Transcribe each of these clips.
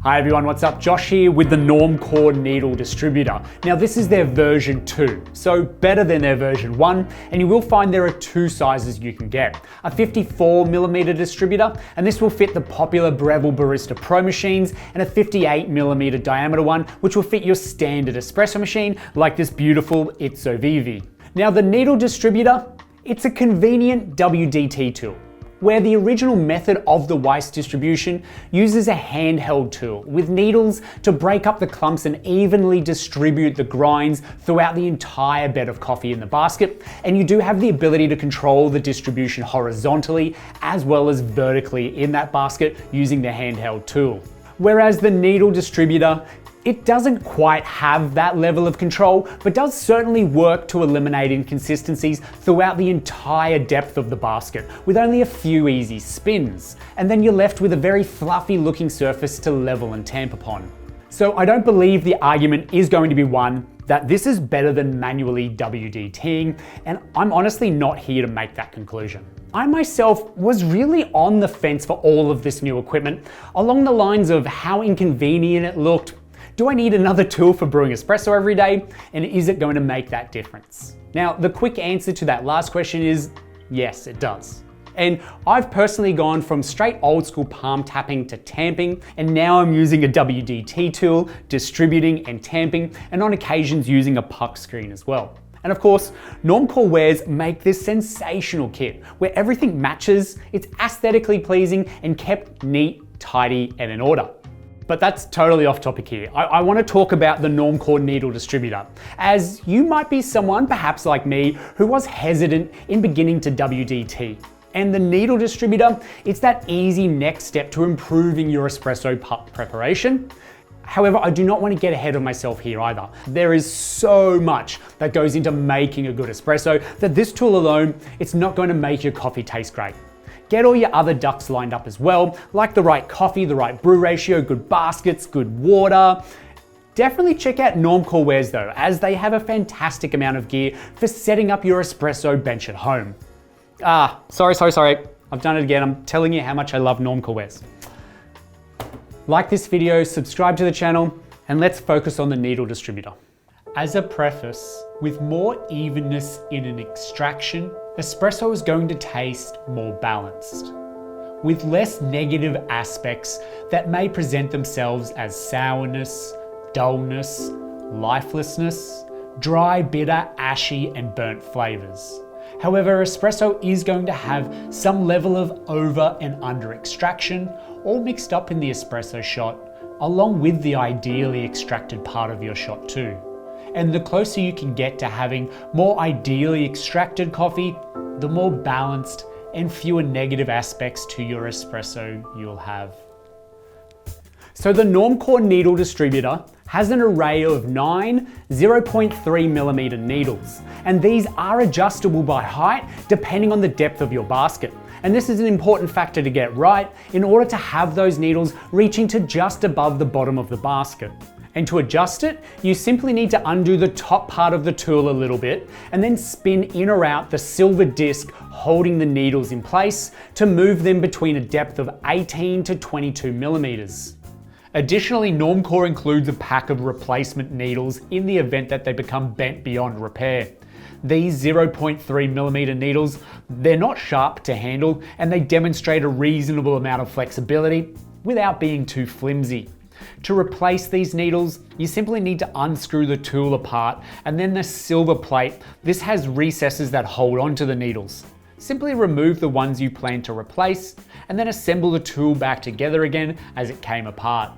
Hi everyone, what's up? Josh here with the Normcore needle distributor. Now this is their version 2, so better than their version 1, and you will find there are two sizes you can get. A 54mm distributor, and this will fit the popular Breville Barista Pro machines, and a 58mm diameter one, which will fit your standard espresso machine, like this beautiful Itzo Vivi. Now the needle distributor, it's a convenient WDT tool, where the original method of the Weiss distribution uses a handheld tool with needles to break up the clumps and evenly distribute the grinds throughout the entire bed of coffee in the basket. And you do have the ability to control the distribution horizontally as well as vertically in that basket using the handheld tool. Whereas the needle distributor, it doesn't quite have that level of control, but does certainly work to eliminate inconsistencies throughout the entire depth of the basket with only a few easy spins. And then you're left with a very fluffy looking surface to level and tamp upon. So I don't believe the argument is going to be one that this is better than manually WDTing, and I'm honestly not here to make that conclusion. I myself was really on the fence for all of this new equipment, along the lines of how inconvenient it looked. Do I need another tool for brewing espresso every day? And is it going to make that difference? Now, the quick answer to that last question is yes, it does. And I've personally gone from straight old school palm tapping to tamping, and now I'm using a WDT tool, distributing and tamping, and on occasions using a puck screen as well. And of course, Normcore wares make this sensational kit where everything matches, it's aesthetically pleasing and kept neat, tidy, and in order. But that's totally off topic here. I want to talk about the Normcore needle distributor, as you might be someone, perhaps like me, who was hesitant in beginning to WDT. And the needle distributor, it's that easy next step to improving your espresso puck preparation. However, I do not want to get ahead of myself here either. There is so much that goes into making a good espresso that this tool alone, it's not going to make your coffee taste great. Get all your other ducks lined up as well, like the right coffee, the right brew ratio, good baskets, good water. Definitely check out Normcore wares though, as they have a fantastic amount of gear for setting up your espresso bench at home. Sorry. I've done it again. I'm telling you how much I love Normcore wares. Like this video, subscribe to the channel, and let's focus on the needle distributor. As a preface, with more evenness in an extraction, espresso is going to taste more balanced, with less negative aspects that may present themselves as sourness, dullness, lifelessness, dry, bitter, ashy, and burnt flavors. However, espresso is going to have some level of over and under extraction, all mixed up in the espresso shot, along with the ideally extracted part of your shot too. And the closer you can get to having more ideally extracted coffee, the more balanced and fewer negative aspects to your espresso you'll have. So the Normcore needle distributor has an array of 9 0.3mm needles, and these are adjustable by height depending on the depth of your basket. And this is an important factor to get right in order to have those needles reaching to just above the bottom of the basket. And to adjust it, you simply need to undo the top part of the tool a little bit and then spin in or out the silver disc holding the needles in place to move them between a depth of 18 to 22mm. Additionally, Normcore includes a pack of replacement needles in the event that they become bent beyond repair. These 0.3mm needles, they're not sharp to handle, and they demonstrate a reasonable amount of flexibility without being too flimsy. To replace these needles, you simply need to unscrew the tool apart, and then the silver plate, this has recesses that hold onto the needles. Simply remove the ones you plan to replace, and then assemble the tool back together again as it came apart.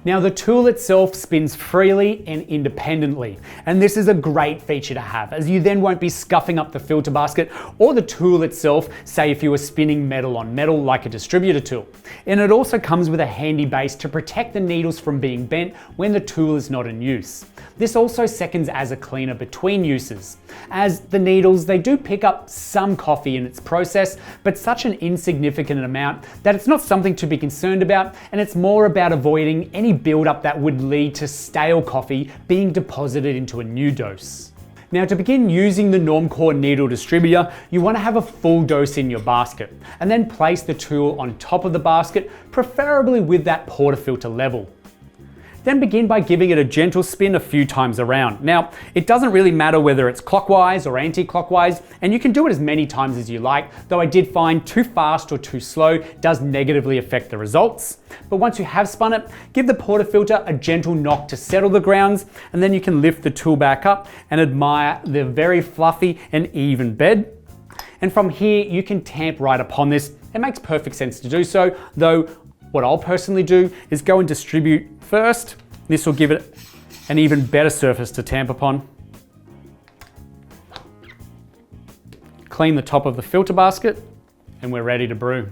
Now the tool itself spins freely and independently, and this is a great feature to have, as you then won't be scuffing up the filter basket or the tool itself, say if you were spinning metal on metal like a distributor tool. And it also comes with a handy base to protect the needles from being bent when the tool is not in use. This also seconds as a cleaner between uses, as the needles, they do pick up some coffee in its process, but such an insignificant amount that it's not something to be concerned about, and it's more about avoiding any build-up that would lead to stale coffee being deposited into a new dose. Now, to begin using the Normcore needle distributor, you want to have a full dose in your basket, and then place the tool on top of the basket, preferably with that portafilter level. Then begin by giving it a gentle spin a few times around. Now, it doesn't really matter whether it's clockwise or anti-clockwise, and you can do it as many times as you like, though I did find too fast or too slow does negatively affect the results. But once you have spun it, give the portafilter a gentle knock to settle the grounds, and then you can lift the tool back up and admire the very fluffy and even bed. And from here, you can tamp right upon this. It makes perfect sense to do so, though what I'll personally do is go and distribute first. This will give it an even better surface to tamp upon. Clean the top of the filter basket, and we're ready to brew.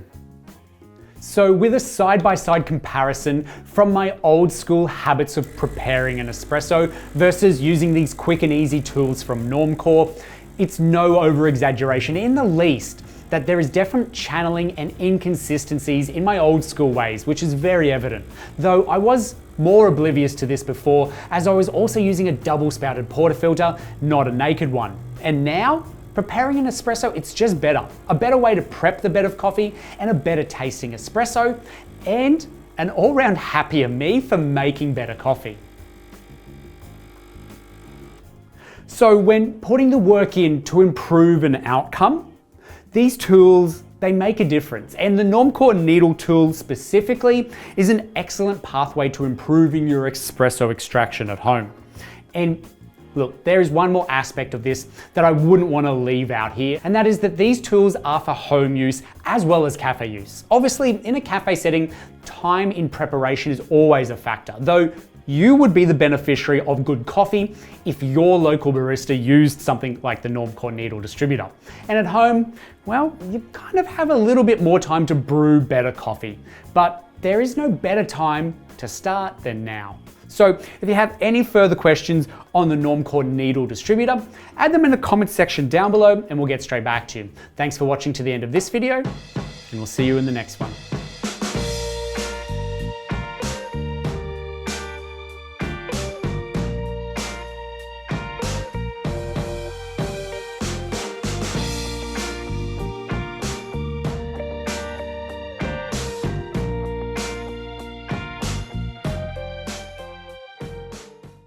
So with a side-by-side comparison from my old school habits of preparing an espresso versus using these quick and easy tools from Normcore, it's no over-exaggeration in the least that there is definite channeling and inconsistencies in my old school ways, which is very evident. Though I was more oblivious to this before, as I was also using a double-spouted portafilter, not a naked one. And now, preparing an espresso, it's just better. A better way to prep the bed of coffee, and a better tasting espresso, and an all-round happier me for making better coffee. So when putting the work in to improve an outcome, these tools, they make a difference, and the Normcore needle tool specifically is an excellent pathway to improving your espresso extraction at home. And look, there is one more aspect of this that I wouldn't want to leave out here, and that is that these tools are for home use as well as cafe use. Obviously, in a cafe setting, time in preparation is always a factor, though you would be the beneficiary of good coffee if your local barista used something like the Normcore needle distributor. And at home, well, you kind of have a little bit more time to brew better coffee, but there is no better time to start than now. So if you have any further questions on the Normcore needle distributor, add them in the comments section down below and we'll get straight back to you. Thanks for watching to the end of this video, and we'll see you in the next one.